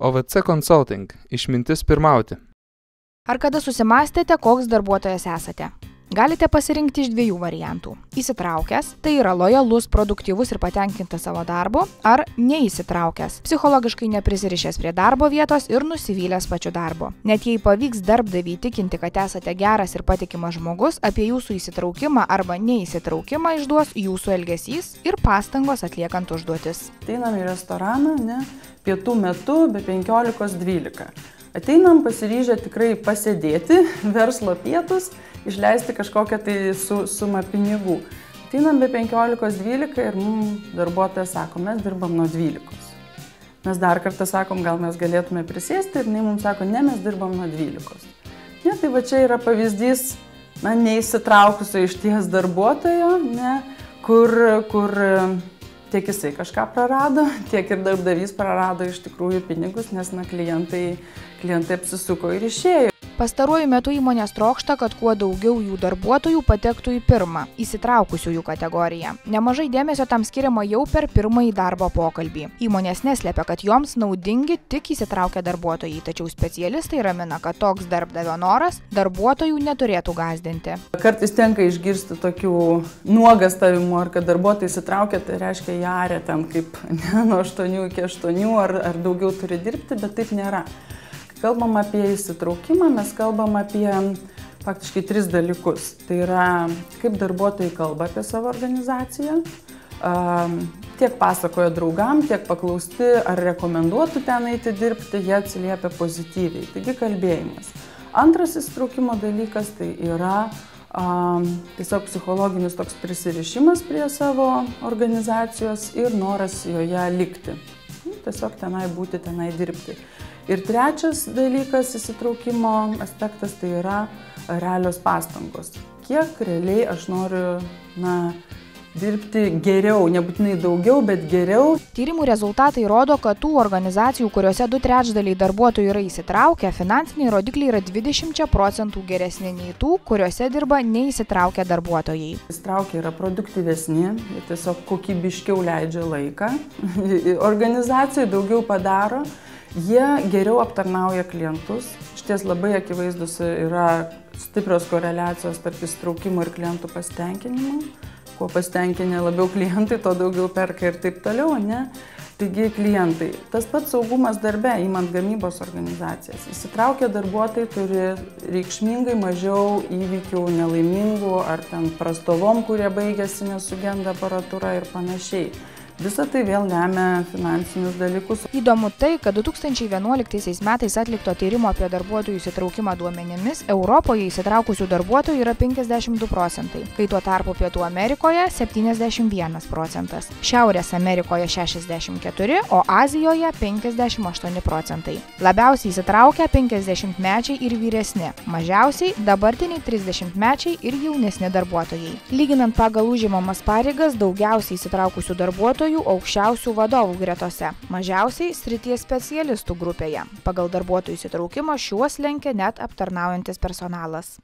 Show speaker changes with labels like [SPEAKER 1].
[SPEAKER 1] OVC Consulting – išmintis pirmauti.
[SPEAKER 2] Ar kada susimąstėte, koks darbuotojas esate? Galite pasirinkti iš dviejų variantų. Įsitraukęs, tai yra lojalus, produktyvus ir patenkintas savo darbu, ar neįsitraukęs, psichologiškai neprisirišęs prie darbo vietos ir nusivylęs pačiu darbu. Net jei pavyks darbdavį įtikinti, kad esate geras ir patikimas žmogus, apie jūsų įsitraukimą arba neįsitraukimą išduos jūsų elgesys ir pastangos atliekant užduotis.
[SPEAKER 3] Ateinam į restoraną, pietų metu be 15:12. Ateinam pasiryžę tikrai pasėdėti, verslo pietus, išleisti kažkokią tai sumą pinigų. Ateinam be 15:12 ir darbuotojas sako, mes dirbam nuo 12. Mes dar kartą sakom, gal mes galėtume prisėsti ir jinai mums sako, ne, mes dirbam nuo 12. Tai va čia yra pavyzdys neįsitraukusio išties darbuotojo, kur tiek jisai kažką prarado, tiek ir darbdavys prarado iš tikrųjų pinigus, nes klientai apsisuko ir išėjo.
[SPEAKER 2] Pastaruoju metu įmonės trokšta, kad kuo daugiau jų darbuotojų patektų į pirmą, įsitraukusiųjų kategoriją. Nemažai dėmesio tam skiriama jau per pirmąjį darbo pokalbį. Įmonės neslepia, kad joms naudingi tik įsitraukę darbuotojai, tačiau specialistai ramina, kad toks darbdavio noras darbuotojų neturėtų gąsdinti.
[SPEAKER 3] Kartais tenka išgirsti tokių nuogastavimų, ar kad darbuotojai įsitraukia, tai reiškia jarė ten kaip nuo 8 iki 8 ar daugiau turi dirbti, bet taip nėra. Kalbam apie įsitraukimą, mes kalbam apie faktiškai 3 dalykus. Tai yra, kaip darbuotojai kalba apie savo organizaciją, tiek pasakoja draugam, tiek paklausti, ar rekomenduotų ten eiti dirbti, jie atsiliepia pozityviai. Taigi kalbėjimas. Antras įsitraukimo dalykas tai yra tiesiog psichologinis toks prisirišimas prie savo organizacijos ir noras joje likti. Tiesiog tenai būti, tenai dirbti. Ir trečias dalykas įsitraukimo aspektas tai yra realios pastangos. Kiek realiai aš noriu dirbti geriau, nebūtinai daugiau, bet geriau.
[SPEAKER 2] Tyrimų rezultatai rodo, kad tų organizacijų, kuriuose 2/3 darbuotojų yra įsitraukę, finansiniai rodikliai yra 20% geresni nei tų, kuriuose dirba neįsitraukę darbuotojai.
[SPEAKER 3] Įsitraukę yra produktyvesni, jie tiesiog kokybiškiau leidžia laiką, organizacijai daugiau padaro. Jie geriau aptarnauja klientus. Šties labai akivaizdus yra stiprios koreliacijos tarp įsitraukimo ir klientų pasitenkinimo. Kuo pasitenkinę labiau klientai, to daugiau perka ir taip toliau, Taigi klientai. Tas pats saugumas darbe, imant gamybos organizacijas. Įsitraukę darbuotojai turi reikšmingai mažiau įvykių nelaimingų ar ten prastovom, kurie baigėsi nesugenda aparatūra ir panašiai. Visą tai vėl lemia finansinius dalykus.
[SPEAKER 2] Įdomu tai, kad 2011 metais atlikto tyrimo apie darbuotojų įsitraukimą duomenimis Europoje įsitraukusių darbuotojų yra 52%, kai tuo tarpu Pietų Amerikoje 71%, Šiaurės Amerikoje 64%, o Azijoje 58%. Labiausiai įsitraukia 50-mečiai ir vyresni, mažiausiai dabartiniai 30-mečiai ir jaunesni darbuotojai. Lyginant pagal užimamas pareigas, daugiausiai įsitraukusių darbuotojų aukščiausių vadovų gretose, mažiausiai srities specialistų grupėje. Pagal darbuotojų įsitraukimą šiuos lenkia net aptarnaujantis personalas.